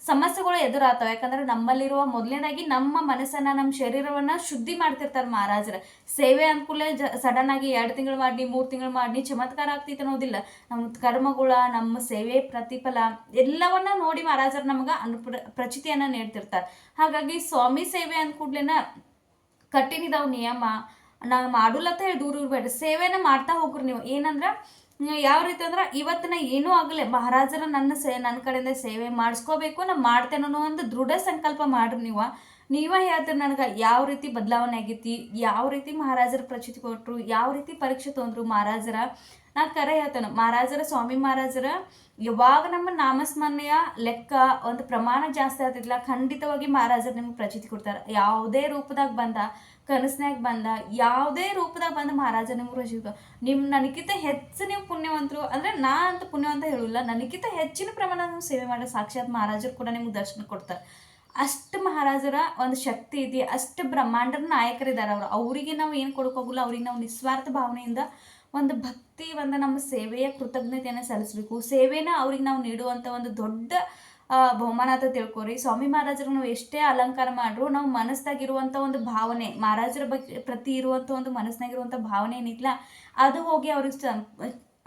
ಸಮಸ್ಯೆಗಳು ಎದುರಾಗ್ತವೆ. ಯಾಕಂದ್ರೆ ನಮ್ಮಲ್ಲಿರುವ ಮೊದಲನೇದಾಗಿ ನಮ್ಮ ಮನಸ್ಸನ್ನ, ನಮ್ಮ ಶರೀರವನ್ನ ಶುದ್ಧಿ ಮಾಡ್ತಿರ್ತಾರೆ ಮಹಾರಾಜರ ಸೇವೆ ಅನ್ಕೂಲೆ. ಸಡನ್ ಆಗಿ 2 ತಿಂಗಳು ಮಾಡಿ 3 ತಿಂಗಳು ಮಾಡಿ ಚಮತ್ಕಾರ ಆಗ್ತೈತೆ ಅನ್ನೋದಿಲ್ಲ. ನಮ್ಮ ಕರ್ಮಗಳ, ನಮ್ಮ ಸೇವೆ ಪ್ರತಿಫಲ ಎಲ್ಲವನ್ನ ನೋಡಿ ಮಹಾರಾಜರು ನಮ್ಗೆ ಪ್ರಚಿತಿಯನ್ನ ನೀಡ್ತಿರ್ತಾರೆ. ಹಾಗಾಗಿ ಸ್ವಾಮಿ ಸೇವೆ ಅಂದ್ಕೂಡ್ಲೇನ ಕಠಿಣಿದಾವ್ ನಿಯಮ. ನಾವು ಮಾಡಲತ್ತ ಹೇಳಿ ದೂರ ಇರಬೇಡ, ಸೇವೆನ ಮಾಡ್ತಾ ಹೋಗ್ರಿ ನೀವು. ಏನಂದ್ರೆ ಯಾವ ರೀತಿ ಅಂದ್ರೆ ಇವತ್ತಿನ ಏನೂ ಆಗಲಿ ಮಹಾರಾಜರ ನನ್ನ ಕಡೆಯಿಂದ ಸೇವೆ ಮಾಡಿಸ್ಕೋಬೇಕು, ನಾನು ಮಾಡ್ತೇನೆ ಅನ್ನೋ ಒಂದು ದೃಢ ಸಂಕಲ್ಪ ಮಾಡ್ರಿ ನೀವೇ ಹೇಳ್ತೀರಿ ನನಗೆ ಯಾವ ರೀತಿ ಬದಲಾವಣೆ ಆಗೈತಿ, ಯಾವ ರೀತಿ ಮಹಾರಾಜರ ಪ್ರಚಿತಿ ಕೊಟ್ಟರು, ಯಾವ ರೀತಿ ಪರೀಕ್ಷೆ ತೊಗೊಂಡ್ರು ಮಹಾರಾಜರ. ನಾ ಕರೆ ಹೇಳ್ತೇನೆ, ಮಹಾರಾಜರ ಸ್ವಾಮಿ ಮಹಾರಾಜರ ಯಾವಾಗ ನಮ್ಮ ನಾಮಸ್ಮರಣೆಯ ಲೆಕ್ಕ ಒಂದು ಪ್ರಮಾಣ ಜಾಸ್ತಿ ಆಗ್ತಿದ್ಲ, ಖಂಡಿತವಾಗಿ ಮಹಾರಾಜರು ನಿಮ್ಗೆ ಪ್ರಚಿತಿ ಕೊಡ್ತಾರೆ. ಯಾವುದೇ ರೂಪದಾಗ ಬಂದ, ಕನಸ್ನಾಗ ಬಂದ, ಯಾವುದೇ ರೂಪದಾಗ ಬಂದ ಮಹಾರಾಜ ನಿಮ್ಗೆ ಪ್ರಚಿತಿ ನನಗಿಂತ ಹೆಚ್ಚು ನೀವು ಪುಣ್ಯವಂತರು ಅಂದ್ರೆ ನಾ ಅಂತ ಪುಣ್ಯವಂತ ಹೇಳಲ್ಲ, ನನಗಿಂತ ಹೆಚ್ಚಿನ ಪ್ರಮಾಣ ನೀವು ಸೇವೆ ಮಾಡೋ ಸಾಕ್ಷಾತ್ ಮಹಾರಾಜರು ಕೂಡ ನಿಮ್ಗೆ ದರ್ಶನ ಕೊಡ್ತಾರೆ. ಅಷ್ಟು ಮಹಾರಾಜರ ಒಂದು ಶಕ್ತಿ ಐತಿ, ಅಷ್ಟು ಬ್ರಹ್ಮಾಂಡರ ನಾಯಕರಿದ್ದಾರೆ ಅವರು. ಅವರಿಗೆ ನಾವು ಏನು ಕೊಡೋಕ್ಕಾಗಲ್ಲ, ಅವ್ರಿಗೆ ನಾವು ನಿಸ್ವಾರ್ಥ ಭಾವನೆಯಿಂದ ಒಂದು ಭಕ್ತಿ, ಒಂದು ನಮ್ಮ ಸೇವೆಯ ಕೃತಜ್ಞತೆಯನ್ನು ಸಲ್ಲಿಸಬೇಕು. ಸೇವೆನ ಅವ್ರಿಗೆ ನಾವು ನೀಡುವಂಥ ಒಂದು ದೊಡ್ಡ ಬಹುಮಾನ ಅಂತ ತಿಳ್ಕೊರಿ. ಸ್ವಾಮಿ ಮಹಾರಾಜರು ನಾವು ಎಷ್ಟೇ ಅಲಂಕಾರ ಮಾಡ್ರು, ನಾವು ಮನಸ್ಸಾಗಿರುವಂಥ ಒಂದು ಭಾವನೆ, ಮಹಾರಾಜರ ಬಗ್ಗೆ ಪ್ರತಿ ಇರುವಂಥ ಒಂದು ಮನಸ್ಸಿನಾಗಿರುವಂಥ ಭಾವನೆ ಏನಿಲ್ಲ, ಅದು ಹೋಗಿ ಅವ್ರಿಗೆ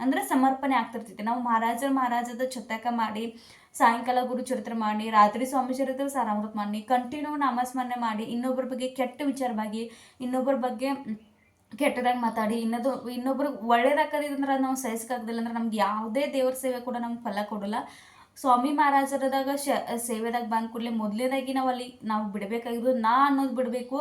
ಅಂದ್ರೆ ಸಮರ್ಪಣೆ ಆಗ್ತಿರ್ತೈತಿ. ನಾವು ಮಹಾರಾಜದ ಚತಕ ಮಾಡಿ, ಸಾಯಂಕಾಲ ಗುರು ಚರಿತ್ರೆ ಮಾಡಿ, ರಾತ್ರಿ ಸ್ವಾಮಿ ಚರಿತ್ರೆ ಸಾರಾಮೃತ ಮಾಡಿ, ಕಂಟಿನ್ಯೂ ನಾಮಸ್ಮರಣೆ ಮಾಡಿ, ಇನ್ನೊಬ್ಬರ ಬಗ್ಗೆ ಕೆಟ್ಟ ವಿಚಾರವಾಗಿ, ಇನ್ನೊಬ್ಬರ ಬಗ್ಗೆ ಕೆಟ್ಟದಾಗಿ ಮಾತಾಡಿ, ಇನ್ನೊಬ್ರಿಗೆ ಒಳ್ಳೇದಾಕದಿದ್ರೆ ನಾವು ಸಹಿಸಕ್ಕಾಗದಿಲ್ಲ ಅಂದ್ರೆ ನಮ್ಗೆ ಯಾವುದೇ ದೇವ್ರ ಸೇವೆ ಕೂಡ ನಮ್ಗೆ ಫಲ ಕೊಡಲ್ಲ. ಸ್ವಾಮಿ ಮಹಾರಾಜರದಾಗ ಸೇವೆದಾಗ ಬಂದ ಕೂಡಲೇ ಮೊದಲೇದಾಗಿ ನಾವು ಬಿಡಬೇಕಾಗಿರೋದು ನಾ ಅನ್ನೋದು ಬಿಡಬೇಕು.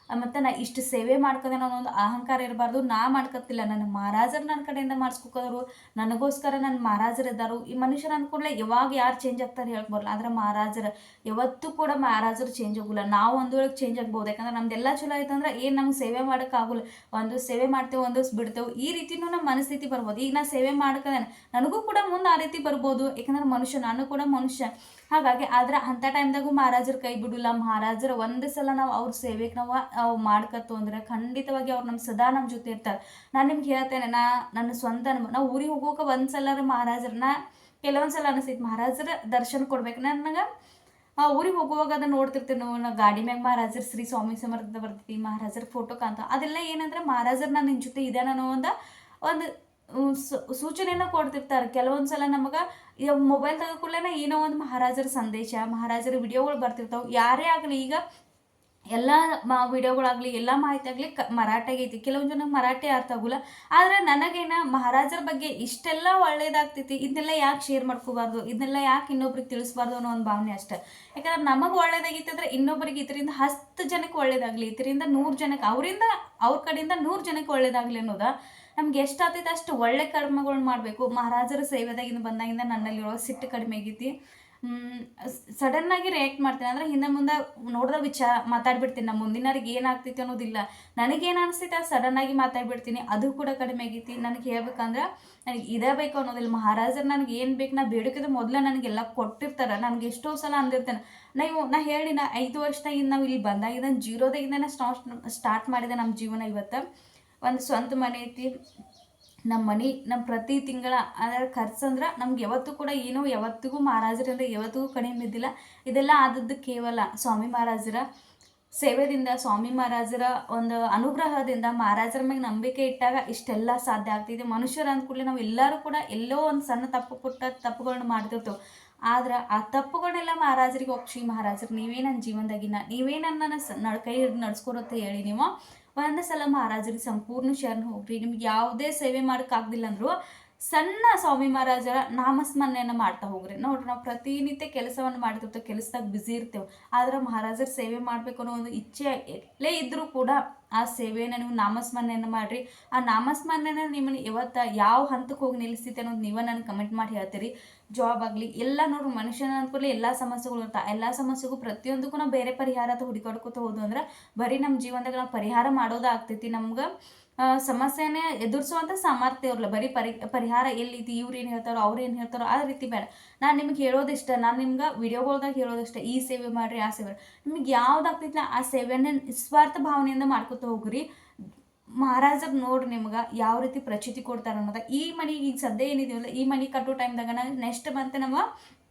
ಮತ್ತು ನಾ ಇಷ್ಟು ಸೇವೆ ಮಾಡ್ಕೊಂಡೆ ಅನ್ನೋ ಒಂದು ಅಹಂಕಾರ ಇರಬಾರ್ದು. ನಾ ಮಾಡ್ಕೊತಿಲ್ಲ, ನನ್ನ ಮಹಾರಾಜರು ನನ್ನ ಕಡೆಯಿಂದ ಮಾಡಿಸ್ಕೊಕೋರು, ನನಗೋಸ್ಕರ ನನ್ನ ಮಹಾರಾಜರು ಇದ್ದಾರು. ಈ ಮನುಷ್ಯರು ಅಂದ್ಕೂಡಲೇ ಯಾವಾಗ ಯಾರು ಚೇಂಜ್ ಆಗ್ತಾರೆ ಹೇಳಕ್ ಬರಲ್ಲ. ಆದರೆ ಮಹಾರಾಜರು ಯಾವತ್ತೂ ಕೂಡ ಮಹಾರಾಜರು ಚೇಂಜ್ ಆಗೋಲ್ಲ. ನಾವು ಒಂದು ವೇಳೆ ಚೇಂಜ್ ಆಗ್ಬೋದು, ಯಾಕಂದ್ರೆ ನಮ್ದೆಲ್ಲ ಚಲೋ ಆಯ್ತಂದ್ರೆ ಏನು ನಮ್ಗೆ ಸೇವೆ ಮಾಡೋಕ್ಕಾಗಲ್ಲ. ಒಂದು ಸೇವೆ ಮಾಡ್ತೇವೆ, ಒಂದು ಬಿಡ್ತೇವೆ, ಈ ರೀತಿನೂ ನಮ್ಮ ಮನಸ್ಥಿತಿ ಬರ್ಬೋದು. ಈಗ ನಾ ಸೇವೆ ಮಾಡ್ಕೊಂಡೇನೆ, ನನಗೂ ಕೂಡ ಮುಂದೆ ಆ ರೀತಿ ಬರ್ಬೋದು, ಯಾಕಂದ್ರೆ ಮನುಷ್ಯ, ನಾನು ಕೂಡ ಮನುಷ್ಯ. ಹಾಗಾಗಿ ಆದ್ರೆ ಅಂಥ ಟೈಮ್ದಾಗೂ ಮಹಾರಾಜರು ಕೈ ಬಿಡಲ್ಲ. ಮಹಾರಾಜರು ಒಂದು ಸಲ ನಾವು ಅವ್ರ ಸೇವೆಗೆ ನಾವು ಮಾಡ್ಕತ್ತು ಅಂದ್ರೆ ಖಂಡಿತವಾಗಿ ಅವ್ರು ನಮ್ಮ ಸದಾ ನಮ್ಮ ಜೊತೆ ಇರ್ತಾರೆ. ನಾನು ನಿಮ್ಗೆ ಹೇಳ್ತೇನೆ, ನನ್ನ ಸ್ವಂತ ನಾವು ಊರಿಗೆ ಹೋಗೋಕೆ ಒಂದ್ಸಲ ಮಹಾರಾಜರನ್ನ ಕೆಲವೊಂದ್ಸಲ ಅನಿಸ್ತೈತಿ ಮಹಾರಾಜರ ದರ್ಶನ ಕೊಡ್ಬೇಕು. ನನಗೆ ಊರಿಗೆ ಹೋಗುವಾಗ ಅದನ್ನ ನೋಡ್ತಿರ್ತೀವಿ ನಾವು, ಗಾಡಿ ಮ್ಯಾಗ ಮಹಾರಾಜರ ಶ್ರೀ ಸ್ವಾಮಿ ಸಮರ್ಥ ಬರ್ತೈತಿ, ಮಹಾರಾಜರ ಫೋಟೋ ಕಾಂತ, ಅದೆಲ್ಲ ಏನಂದ್ರೆ ಮಹಾರಾಜರು ನಾನು ನಿನ್ನ ಜೊತೆ ಇದ್ದಾನ ಅನ್ನೋ ಒಂದು ಸೂಚನೆಯನ್ನು ಕೊಡ್ತಿರ್ತಾರೆ. ಕೆಲವೊಂದ್ಸಲ ನಮಗೆ ಮೊಬೈಲ್ ತೆಗೆದುಕೊಳ್ಳೇನೆ ಏನೋ ಒಂದು ಮಹಾರಾಜರ ಸಂದೇಶ, ಮಹಾರಾಜರ ವಿಡಿಯೋಗಳು ಬರ್ತಿರ್ತಾವೆ. ಯಾರೇ ಆಗಲಿ, ಈಗ ಎಲ್ಲ ವಿಡಿಯೋಗಳಾಗಲಿ, ಎಲ್ಲ ಮಾಹಿತಿ ಆಗಲಿ ಮರಾಠಿಗೆ ಐತಿ. ಕೆಲವೊಂದು ಜನಕ್ಕೆ ಮರಾಠಿ ಅರ್ಥ ಆಗೋಲ್ಲ. ಆದರೆ ನನಗೇನ ಮಹಾರಾಜರ ಬಗ್ಗೆ ಇಷ್ಟೆಲ್ಲ ಒಳ್ಳೇದಾಗ್ತೈತಿ, ಇದನ್ನೆಲ್ಲ ಯಾಕೆ ಶೇರ್ ಮಾಡ್ಕೋಬಾರ್ದು, ಇದನ್ನೆಲ್ಲ ಯಾಕೆ ಇನ್ನೊಬ್ರಿಗೆ ತಿಳಿಸ್ಬಾರ್ದು ಅನ್ನೋ ಒಂದು ಭಾವನೆ ಅಷ್ಟೇ. ಯಾಕಂದ್ರೆ ನಮಗೆ ಒಳ್ಳೇದಾಗಿತ್ತಂದ್ರೆ ಇನ್ನೊಬ್ಬರಿಗೆ ಇದರಿಂದ 10 ಜನಕ್ಕೆ ಒಳ್ಳೇದಾಗಲಿ, ಇದರಿಂದ 100 ಜನಕ್ಕೆ, ಅವ್ರ ಕಡೆಯಿಂದ 100 ಜನಕ್ಕೆ ಒಳ್ಳೇದಾಗಲಿ ಅನ್ನೋದು ನಮ್ಗೆ ಎಷ್ಟಾಗ್ತೈತೆ ಅಷ್ಟು ಒಳ್ಳೆ ಕರ್ಮಗಳನ್ನ ಮಾಡಬೇಕು. ಮಹಾರಾಜರ ಸೇವೆದಾಗಿಂದ ಬಂದಾಗಿಂದ ನನ್ನಲ್ಲಿರೋ ಸಿಟ್ಟು ಕಡಿಮೆ ಆಗೈತಿ. ಸಡನ್ನಾಗಿ ರಿಯಾಕ್ಟ್ ಮಾಡ್ತೀನಿ, ಅಂದರೆ ಹಿಂದೆ ಮುಂದೆ ನೋಡ್ದ ಮಾತಾಡ್ಬಿಡ್ತೀನಿ. ನಮ್ಮ ಮುಂದಿನವ್ರಿಗೆ ಏನಾಗ್ತೈತಿ ಅನ್ನೋದಿಲ್ಲ, ನನಗೇನು ಅನಿಸ್ತೈತೆ ಅದು ಸಡನ್ನಾಗಿ ಮಾತಾಡ್ಬಿಡ್ತೀನಿ. ಅದು ಕೂಡ ಕಡಿಮೆ ಆಗೈತಿ. ನನಗೆ ಹೇಳ್ಬೇಕಂದ್ರೆ ನನಗೆ ಇದೇ ಬೇಕು ಅನ್ನೋದಿಲ್ಲ. ಮಹಾರಾಜರು ನನಗೆ ಏನು ಬೇಕು, ನಾ ಬೇಡಕ್ಕಿಂತ ಮೊದಲೇ ನನಗೆಲ್ಲ ಕೊಟ್ಟಿರ್ತಾರೆ. ನನಗೆ ಎಷ್ಟೋ ಸಲ ಅಂದಿರ್ತೇನೆ, ನಾ ಹೇಳಿ 5 ವರ್ಷದಾಗಿಂದ ನಾವು ಇಲ್ಲಿ ಬಂದಾಗಿದ್ದ ಜೀರೋದಾಗಿಂದ ಸ್ಟಾರ್ಟ್ ಮಾಡಿದೆ ನಮ್ಮ ಜೀವನ. ಇವತ್ತು ಒಂದು ಸ್ವಂತ ಮನೆ ಐತಿ, ನಮ್ಮ ಪ್ರತಿ ತಿಂಗಳ ಅದರ ಖರ್ಚಂದ್ರೆ ನಮ್ಗೆ ಯಾವತ್ತೂ ಕೂಡ ಏನೋ ಯಾವತ್ತಿಗೂ ಮಹಾರಾಜರಿಂದ ಯಾವತ್ತಿಗೂ ಕಡಿಮೆ ಬಿದ್ದಿಲ್ಲ. ಇದೆಲ್ಲ ಆದದ್ದು ಕೇವಲ ಸ್ವಾಮಿ ಮಹಾರಾಜರ ಸೇವೆದಿಂದ, ಸ್ವಾಮಿ ಮಹಾರಾಜರ ಒಂದು ಅನುಗ್ರಹದಿಂದ, ಮಹಾರಾಜರ ಮೇಲೆ ನಂಬಿಕೆ ಇಟ್ಟಾಗ ಇಷ್ಟೆಲ್ಲ ಸಾಧ್ಯ ಆಗ್ತಿದೆ. ಮನುಷ್ಯರು ಅಂದ್ಕೂಡಲೇ ನಾವು ಎಲ್ಲರೂ ಕೂಡ ಎಲ್ಲೋ ಒಂದು ಸಣ್ಣ ತಪ್ಪುಗಳನ್ನ ಮಾಡ್ತಿರ್ತೇವೆ. ಆದ್ರೆ ಆ ತಪ್ಪುಗಳನ್ನೆಲ್ಲ ಮಹಾರಾಜರಿಗೆ ಒಪ್ಸಿ, ಮಹಾರಾಜರು ನೀವೇ ನನ್ನ ಜೀವನದಾಗಿನ, ನೀವೇ ನನ್ನ ಕೈ ಹಿಡಿದು ನಡ್ಸ್ಕೊರತ್ತೆ ಹೇಳಿ ನೀವು ಒಂದು ಸಲ ಮಹಾರಾಜರಿಗೆ ಸಂಪೂರ್ಣ ಶರಣ ಹೋಗ್ರಿ. ನಿಮ್ಗೆ ಯಾವುದೇ ಸೇವೆ ಮಾಡೋಕ್ಕಾಗ್ದಿಲ್ಲ ಅಂದರೂ ಸಣ್ಣ ಸ್ವಾಮಿ ಮಹಾರಾಜರ ನಾಮಸ್ಮರಣೆಯನ್ನು ಮಾಡ್ತಾ ಹೋಗ್ರಿ. ನೋಡ್ರಿ, ನಾವು ಪ್ರತಿನಿತ್ಯ ಕೆಲಸವನ್ನು ಮಾಡ್ತಿರ್ತೇವೆ, ಕೆಲಸದಾಗ ಬ್ಯುಸಿ ಇರ್ತೇವೆ. ಆದ್ರೆ ಮಹಾರಾಜರ ಸೇವೆ ಮಾಡಬೇಕು ಅನ್ನೋ ಒಂದು ಇಚ್ಛೆ ಎಲ್ಲೇ ಇದ್ದರೂ ಕೂಡ ಆ ಸೇವೆಯನ್ನು ನೀವು ನಾಮಸ್ಮರಣೆಯನ್ನು ಮಾಡಿರಿ. ಆ ನಾಮಸ್ಮರಣೆನ ನಿಮ್ಮನ್ನು ಇವತ್ತು ಯಾವ ಹಂತಕ್ಕೆ ಹೋಗಿ ನಿಲ್ಲಿಸ್ತೈತೆ ಅನ್ನೋದು ನೀವೇ ನನಗೆ ಕಮೆಂಟ್ ಮಾಡಿ ಹೇಳ್ತೀರಿ. ಜಾಬ್ ಆಗಲಿ ಎಲ್ಲ ನೋಡ್ರಿ, ಮನುಷ್ಯನ ಅಂದ್ಕೊಳ್ಳಿ ಎಲ್ಲ ಸಮಸ್ಯೆಗಳು ಇರ್ತಾವೆ. ಎಲ್ಲ ಸಮಸ್ಯೆಗೂ ಪ್ರತಿಯೊಂದಕ್ಕೂ ನಾವು ಬೇರೆ ಪರಿಹಾರ ಅಂತ ಹುಡುಕಾಡ್ಕೊತ ಹೋದು ಅಂದ್ರೆ ಬರೀ ನಮ್ಮ ಜೀವನದಾಗ ನಾವು ಪರಿಹಾರ ಮಾಡೋದಾಗ್ತೈತಿ. ನಮ್ಗೆ ಸಮಸ್ಯೆನೇ ಎದುರಿಸುವಂಥ ಸಾಮರ್ಥ್ಯ ಇರಲ್ಲ. ಬರೀ ಪರಿಹಾರ ಎಲ್ಲಿತಿ, ಇವ್ರು ಏನು ಹೇಳ್ತಾರೋ ಅವ್ರು ಏನು ಹೇಳ್ತಾರೋ ಆ ರೀತಿ ಬೇಡ. ನಾನು ನಿಮ್ಗೆ ಹೇಳೋದಿಷ್ಟ, ನಾನು ನಿಮ್ಗೆ ವಿಡಿಯೋಗಳ್ದಾಗ ಹೇಳೋದಿಷ್ಟ, ಈ ಸೇವೆ ಮಾಡಿರಿ, ಆ ಸೇವೆ ನಿಮ್ಗೆ ಯಾವ್ದಾಗ್ತೈತಿಲ್ಲ ಆ ಸೇವೆಯನ್ನೇ ನಿಸ್ವಾರ್ಥ ಭಾವನೆಯಿಂದ ಮಾಡ್ಕೊತ ಹೋಗ್ರಿ. ಮಹಾರಾಜರು ನೋಡ್ರಿ ನಿಮ್ಗೆ ಯಾವ ರೀತಿ ಪ್ರಚಿತಿ ಕೊಡ್ತಾರೆ ಅನ್ನೋದ. ಈ ಮನೆಗೆ ಈಗ ಸದ್ಯ ಏನಿದೆಯಲ್ಲ, ಈ ಮನೆ ಕಟ್ಟೋ ಟೈಮ್ದಾಗ ನೆಕ್ಸ್ಟ್ ಮಂತ್ ನಮ್ಮ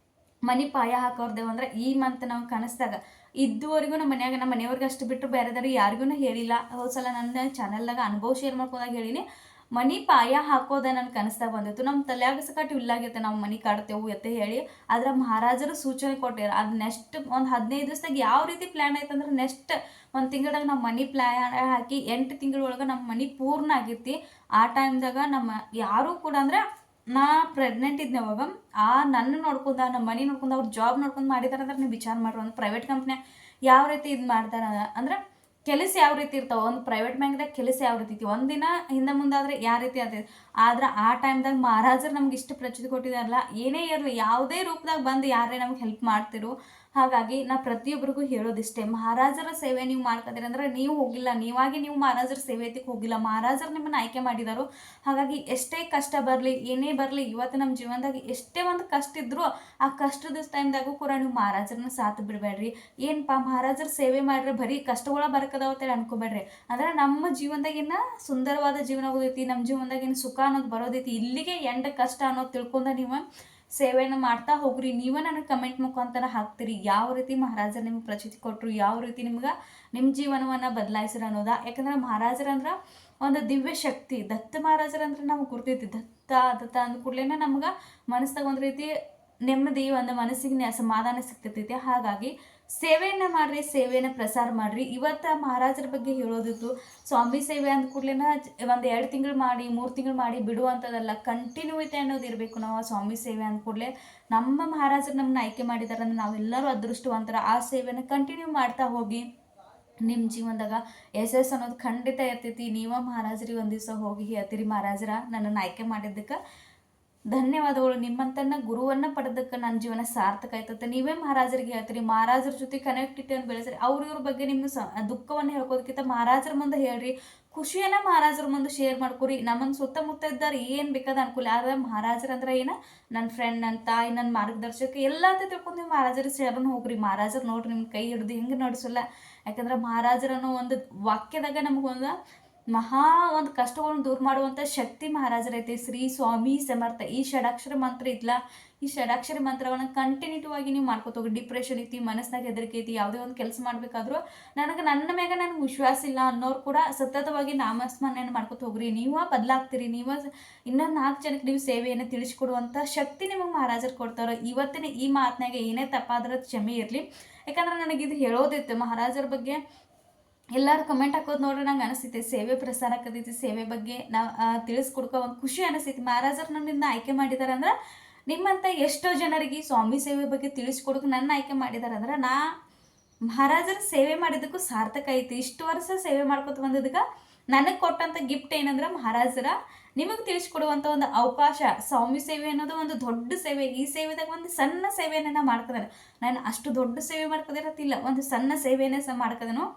ಮನೆ ಪಾಯ ಹಾಕೋರ್ದೇವು ಅಂದ್ರೆ ಈ ಮಂತ್ ನಾವು ಕನಸ್ದಾಗ ಇದುವರೆಗೂ ನಮ್ಮ ಮನೆಯವ್ರಿಗೆ ಅಷ್ಟು ಬಿಟ್ಟು ಬೇರೆದಾರು ಯಾರಿಗೂ ಹೇಳಿಲ್ಲ. ಹೋದ್ಸಲ ನನ್ನ ಚಾನಲ್ದಾಗ ಅನುಭವ ಶೇರ್ ಮಾಡ್ಕೋದಾಗ ಹೇಳಿನಿ, ಮನೆ ಪಾಯ ಹಾಕೋದ ನನ್ನ ಕನಸ್ದಾಗ ಬಂದಿತ್ತು. ನಮ್ಮ ತಲೆಯಾಗ ಸಕಟ್ಟು ಇಲ್ಲಾಗೈತೆ, ನಾವು ಮನೆ ಕಾಡ್ತೇವೆ ಎತ್ತೆ ಹೇಳಿ. ಆದ್ರೆ ಮಹಾರಾಜರು ಸೂಚನೆ ಕೊಟ್ಟಿರ. ಅದು ನೆಕ್ಸ್ಟ್ ಒಂದು 15 ದಿವಸದಾಗ ಯಾವ ರೀತಿ ಪ್ಲ್ಯಾನ್ ಆಯ್ತು ಅಂದ್ರೆ ನೆಕ್ಸ್ಟ್ 1 ತಿಂಗಳದಾಗ ನಮ್ಮ ಮನೆ ಪ್ಲ್ಯಾನ್ ಹಾಕಿ 8 ತಿಂಗಳೊಳಗೆ ನಮ್ಮ ಮನೆ ಪೂರ್ಣ ಆಗೈತಿ. ಆ ಟೈಮ್ದಾಗ ನಮ್ಮ ಯಾರೂ ಕೂಡ ಅಂದ್ರೆ ನಾ ಪ್ರೆಗ್ನೆಂಟ್ ಇದ್ದೆ ಅವಾಗ, ನನ್ನ ನೋಡ್ಕೊಂಡ, ನಮ್ಮ ಮನೆ ನೋಡ್ಕೊಂಡು, ಅವ್ರು ಜಾಬ್ ನೋಡ್ಕೊಂಡು ಮಾಡಿದಾರೆ ಅಂದ್ರೆ ನೀವು ವಿಚಾರ ಮಾಡ್ರಿ. ಒಂದು ಪ್ರೈವೇಟ್ ಕಂಪ್ನಿ ಯಾವ ರೀತಿ ಇದು ಮಾಡ್ತಾರೆ ಅಂದ್ರೆ ಕೆಲಸ ಯಾವ ರೀತಿ ಇರ್ತಾವೆ, ಒಂದು ಪ್ರೈವೇಟ್ ಬ್ಯಾಂಕ್ದಾಗ ಕೆಲಸ ಯಾವ ರೀತಿ ಐತಿ, ಒಂದಿನ ಹಿಂದೆ ಮುಂದಾದರೆ ಯಾವ ರೀತಿ ಆಗ್ತೈತಿ. ಆದ್ರೆ ಆ ಟೈಮ್ದಾಗ ಮಹಾರಾಜರು ನಮ್ಗೆ ಇಷ್ಟು ಪ್ರಚಿತಿ ಕೊಟ್ಟಿದಾರಲ್ಲ, ಏನೇ ಇರಲಿ ಯಾವುದೇ ರೂಪದಾಗ ಬಂದು ಯಾರೇ ನಮ್ಗೆ ಹೆಲ್ಪ್ ಮಾಡ್ತಿರೋ. ಹಾಗಾಗಿ ನಾ ಪ್ರತಿಯೊಬ್ಬರಿಗೂ ಹೇಳೋದಿಷ್ಟೇ, ಮಹಾರಾಜರ ಸೇವೆ ನೀವು ಮಾಡ್ಕೊತೀರಿ ಅಂದ್ರೆ ನೀವು ಹೋಗಿಲ್ಲ, ನೀವಾಗಿ ನೀವು ಮಹಾರಾಜರ ಸೇವೆತಿಗೆ ಹೋಗಿಲ್ಲ, ಮಹಾರಾಜರು ನಿಮ್ಮನ್ನು ಆಯ್ಕೆ ಮಾಡಿದಾರು. ಹಾಗಾಗಿ ಎಷ್ಟೇ ಕಷ್ಟ ಬರಲಿ, ಏನೇ ಬರಲಿ, ಇವತ್ತು ನಮ್ಮ ಜೀವನದಾಗ ಎಷ್ಟೇ ಒಂದು ಕಷ್ಟ ಇದ್ರೂ ಆ ಕಷ್ಟದ ಟೈಮ್ದಾಗೂ ಕೂಡ ನೀವು ಮಹಾರಾಜರನ್ನ ಸಾಥ್ ಬಿಡಬೇಡ್ರಿ. ಏನಪ್ಪ ಮಹಾರಾಜರ ಸೇವೆ ಮಾಡ್ರೆ ಬರೀ ಕಷ್ಟಗಳ ಬರಕದಾವ ಅಂತೇಳಿ ಅನ್ಕೋಬೇಡ್ರಿ. ಅಂದ್ರೆ ನಮ್ಮ ಜೀವನದಾಗಿನ ಸುಂದರವಾದ ಜೀವನ ಹೋಗೈತಿ, ನಮ್ಮ ಜೀವನದಾಗಿನ ಸುಖ ಅನ್ನೋದು ಬರೋದೈತಿ. ಇಲ್ಲಿಗೆ ಎಂಡ ಕಷ್ಟ ಅನ್ನೋದು ತಿಳ್ಕೊಂಡ ನೀವು ಸೇವೆಯನ್ನು ಮಾಡ್ತಾ ಹೋಗ್ರಿ. ನೀವೇ ನನಗೆ ಕಮೆಂಟ್ ಮುಖಾಂತರ ಹಾಕ್ತೀರಿ ಯಾವ ರೀತಿ ಮಹಾರಾಜರು ನಿಮ್ಗೆ ಪ್ರಚಿತಿ ಕೊಟ್ಟರು, ಯಾವ ರೀತಿ ನಿಮ್ಗೆ ನಿಮ್ಮ ಜೀವನವನ್ನು ಬದಲಾಯಿಸ್ರು ಅನ್ನೋದ. ಯಾಕಂದ್ರೆ ಮಹಾರಾಜರಂದ್ರೆ ಒಂದು ದಿವ್ಯ ಶಕ್ತಿ. ದತ್ತ ಮಹಾರಾಜರಂದ್ರೆ ನಮ್ಗೆ ಗುರ್ತೈತಿ, ದತ್ತ ಅಂದ ಕೂಡಲೇ ನಮ್ಗೆ ಮನಸ್ಸಾಗ ಒಂದು ರೀತಿ ನೆಮ್ಮದಿ, ಒಂದು ಮನಸ್ಸಿಗೆ ಸಮಾಧಾನ ಸಿಗ್ತೈತಿ. ಹಾಗಾಗಿ ಸೇವೆಯನ್ನು ಮಾಡ್ರಿ, ಸೇವೆಯನ್ನು ಪ್ರಸಾರ ಮಾಡ್ರಿ. ಇವತ್ತು ಮಹಾರಾಜರ ಬಗ್ಗೆ ಹೇಳೋದಿತ್ತು. ಸ್ವಾಮಿ ಸೇವೆ ಅಂದ ಕೂಡಲೇ ಒಂದು 2 ತಿಂಗಳು ಮಾಡಿ 3 ತಿಂಗಳು ಮಾಡಿ ಬಿಡುವಂಥದ್ದಲ್ಲ, ಕಂಟಿನ್ಯೂಟಿ ಅನ್ನೋದು ಇರಬೇಕು. ನಾವು ಸ್ವಾಮಿ ಸೇವೆ ಅಂದ ಕೂಡಲೇ ನಮ್ಮ ಮಹಾರಾಜರು ನಮ್ಮನ್ನ ಆಯ್ಕೆ ಮಾಡಿದಾರೆ ಅಂದ್ರೆ ನಾವೆಲ್ಲರೂ ಅದೃಷ್ಟವಂತರ. ಆ ಸೇವೆಯನ್ನು ಕಂಟಿನ್ಯೂ ಮಾಡ್ತಾ ಹೋಗಿ. ನಿಮ್ಮ ಜೀವನದಾಗ ಯಶಸ್ಸು ಅನ್ನೋದು ಖಂಡಿತ ಇರ್ತೈತಿ. ನೀವ ಮಹಾರಾಜರಿಗೆ ಒಂದು ದಿವಸ ಹೋಗಿ ಹೇಳ್ತೀರಿ, ಮಹಾರಾಜರ ನನ್ನನ್ನು ಆಯ್ಕೆ ಮಾಡಿದ್ದಕ್ಕೆ ಧನ್ಯವಾದಗಳು, ನಿಮ್ಮಂತನ್ನ ಗುರುವನ್ನ ಪಡೆದಕ್ಕೆ ನನ್ನ ಜೀವನ ಸಾರ್ಥಕ ಆಯ್ತದೆ. ನೀವೇ ಮಹಾರಾಜರಿಗೆ ಹೇಳ್ತೀರಿ, ಮಹಾರಾಜರ ಜೊತೆ ಕನೆಕ್ಟಿವಿಟಿಯನ್ನು ಬೆಳೆಸ್ರಿ. ಇವ್ರ ಬಗ್ಗೆ ನಿಮ್ಮ ದುಃಖವನ್ನು ಹೇಳ್ಕೋದಕ್ಕಿಂತ ಮಹಾರಾಜರ ಮುಂದೆ ಹೇಳ್ರಿ, ಖುಷಿಯನ್ನ ಮಹಾರಾಜರ ಮುಂದೆ ಶೇರ್ ಮಾಡ್ಕೊರಿ. ನಮ್ಮನ್ನು ಸುತ್ತಮುತ್ತ ಇದ್ದಾರೆ ಏನು ಬೇಕಾದ ಅನುಕೂಲ. ಆದ್ರೆ ಮಹಾರಾಜರಂದ್ರೆ ಏನ, ನನ್ನ ಫ್ರೆಂಡ್, ನನ್ನ ತಾಯಿ, ನನ್ನ ಮಾರ್ಗದರ್ಶಕ ಎಲ್ಲಾತ ತಿಳ್ಕೊಂಡು ನೀವು ಮಹಾರಾಜರಿಗೆ ಶರಣು ಹೋಗ್ರಿ. ಮಹಾರಾಜರು ನೋಡ್ರಿ ನಿಮ್ಮ ಕೈ ಹಿಡಿದು ಹೆಂಗೆ ನಡೆಸಲ್ಲ. ಯಾಕಂದ್ರೆ ಮಹಾರಾಜರನ್ನೋ ಒಂದು ವಾಕ್ಯದಾಗ ನಮಗೊಂದು ಮಹಾ ಒಂದು ಕಷ್ಟಗಳನ್ನು ದೂರ ಮಾಡುವಂಥ ಶಕ್ತಿ ಮಹಾರಾಜರೈತಿ. ಶ್ರೀ ಸ್ವಾಮಿ ಸಮರ್ಥ ಈ ಷಡಾಕ್ಷರ ಮಂತ್ರ ಇದ್ಲ, ಈ ಷಡಾಕ್ಷರ ಮಂತ್ರವನ್ನು ಕಂಟಿನ್ಯೂಟಿವ್ ಆಗಿ ನೀವು ಮಾಡ್ಕೊತ ಹೋಗಿ. ಡಿಪ್ರೆಷನ್ ಐತಿ, ಮನಸ್ಸಿನಾಗ ಹೆದರಿಕೆ ಐತಿ, ಯಾವುದೇ ಒಂದು ಕೆಲಸ ಮಾಡಬೇಕಾದ್ರೂ ನನ್ನ ಮ್ಯಾಗ ನನಗೆ ವಿಶ್ವಾಸ ಇಲ್ಲ ಅನ್ನೋರು ಕೂಡ ಸತತವಾಗಿ ನಾಮಸ್ಮರಣೆಯನ್ನು ಮಾಡ್ಕೊತ ಹೋಗ್ರಿ. ನೀವು ಬದಲಾಗ್ತೀರಿ. ನೀವು ಇನ್ನೊಂದು 4 ಜನಕ್ಕೆ ನೀವು ಸೇವೆಯನ್ನು ತಿಳಿಸ್ಕೊಡುವಂಥ ಶಕ್ತಿ ನಿಮಗೆ ಮಹಾರಾಜರು ಕೊಡ್ತಾರೋ. ಇವತ್ತಿನ ಈ ಮಾತನಾಗ ಏನೇ ತಪ್ಪಾದ್ರೆ ಕ್ಷಮೆ ಇರಲಿ. ಯಾಕಂದ್ರೆ ನನಗಿದು ಹೇಳೋದಿತ್ತು ಮಹಾರಾಜರ ಬಗ್ಗೆ. ಎಲ್ಲರೂ ಕಮೆಂಟ್ ಹಾಕೋದು ನೋಡ್ರಿ ನಂಗೆ ಅನಿಸ್ತೈತಿ, ಸೇವೆ ಪ್ರಸಾರ ಆಕತೈತಿ, ಸೇವೆ ಬಗ್ಗೆ ನಾವು ತಿಳಿಸ್ಕೊಡ್ಕೋ ಒಂದು ಖುಷಿ ಅನಿಸ್ತೈತಿ. ಮಹಾರಾಜರು ನನ್ನಿಂದ ಆಯ್ಕೆ ಮಾಡಿದಾರೆ ಅಂದ್ರೆ ನಿಮ್ಮಂಥ ಎಷ್ಟೋ ಜನರಿಗೆ ಸ್ವಾಮಿ ಸೇವೆ ಬಗ್ಗೆ ತಿಳಿಸ್ಕೊಡೋಕೆ ನನ್ನ ಆಯ್ಕೆ ಮಾಡಿದಾರೆ ಅಂದ್ರೆ ನಾ ಮಹಾರಾಜರ ಸೇವೆ ಮಾಡಿದ್ದಕ್ಕೂ ಸಾರ್ಥಕ ಐತಿ. ಇಷ್ಟು ವರ್ಷ ಸೇವೆ ಮಾಡ್ಕೊತ ಬಂದಿದ್ದಕ್ಕೆ ನನಗೆ ಕೊಟ್ಟಂಥ ಗಿಫ್ಟ್ ಏನಂದ್ರೆ ಮಹಾರಾಜರ ನಿಮಗೆ ತಿಳಿಸ್ಕೊಡುವಂಥ ಒಂದು ಅವಕಾಶ. ಸ್ವಾಮಿ ಸೇವೆ ಅನ್ನೋದು ಒಂದು ದೊಡ್ಡ ಸೇವೆ. ಈ ಸೇವೆದಾಗ ಒಂದು ಸಣ್ಣ ಸೇವೆಯನ್ನು ನಾ ಮಾಡ್ಕೋದಾನೆ. ನಾನು ಅಷ್ಟು ದೊಡ್ಡ ಸೇವೆ ಮಾಡ್ಕೋದಿರತ್ತಿಲ್ಲ, ಒಂದು ಸಣ್ಣ ಸೇವೆಯೇ ಸಹ ಮಾಡ್ಕೋದನು.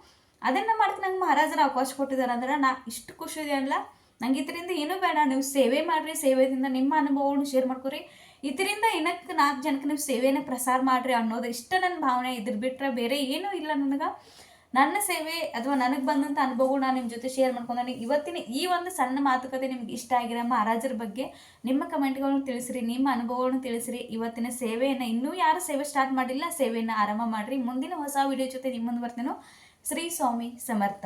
ಅದನ್ನು ಮಾಡಕ್ಕೆ ನಂಗೆ ಮಹಾರಾಜರ ಅವಕಾಶ ಕೊಟ್ಟಿದ್ದಾರೆ ಅಂದ್ರೆ ನಾ ಇಷ್ಟು ಖುಷಿ ಇದೆ ಅಲ್ಲ. ನಂಗೆ ಇದರಿಂದ ಏನೂ ಬೇಡ, ನೀವು ಸೇವೆ ಮಾಡಿರಿ, ಸೇವೆಯಿಂದ ನಿಮ್ಮ ಅನುಭವವನ್ನು ಶೇರ್ ಮಾಡ್ಕೊರಿ. ಇದರಿಂದ ಇನ್ನಕ್ಕೆ 4 ಜನಕ್ಕೆ ನೀವು ಸೇವೆಯನ್ನು ಪ್ರಸಾರ ಮಾಡಿರಿ ಅನ್ನೋದು ಇಷ್ಟ ನನ್ನ ಭಾವನೆ. ಇದ್ರ ಬಿಟ್ಟರೆ ಬೇರೆ ಏನೂ ಇಲ್ಲ ನನಗೆ. ನನ್ನ ಸೇವೆ ಅಥವಾ ನನಗೆ ಬಂದಂಥ ಅನುಭವಗಳು ನಾನು ನಿಮ್ಮ ಜೊತೆ ಶೇರ್ ಮಾಡ್ಕೊಂಡೆ. ಇವತ್ತಿನ ಈ ಒಂದು ಸಣ್ಣ ಮಾತುಕತೆ ನಿಮ್ಗೆ ಇಷ್ಟ ಆಗಿರೋ ಮಹಾರಾಜರ ಬಗ್ಗೆ ನಿಮ್ಮ ಕಮೆಂಟ್ಗಳನ್ನು ತಿಳಿಸ್ರಿ, ನಿಮ್ಮ ಅನುಭವಗಳನ್ನು ತಿಳಿಸ್ರಿ. ಇವತ್ತಿನ ಸೇವೆಯನ್ನು ಇನ್ನೂ ಯಾರು ಸೇವೆ ಸ್ಟಾರ್ಟ್ ಮಾಡಿಲ್ಲ, ಸೇವೆಯನ್ನು ಆರಂಭ ಮಾಡಿರಿ. ಮುಂದಿನ ಹೊಸ ವಿಡಿಯೋ ಜೊತೆ ನಿಮ್ಮ ಮುಂದೆ ಬರ್ತೀನೋ. ಶ್ರೀ ಸ್ವಾಮಿ ಸಮರ್ಥ.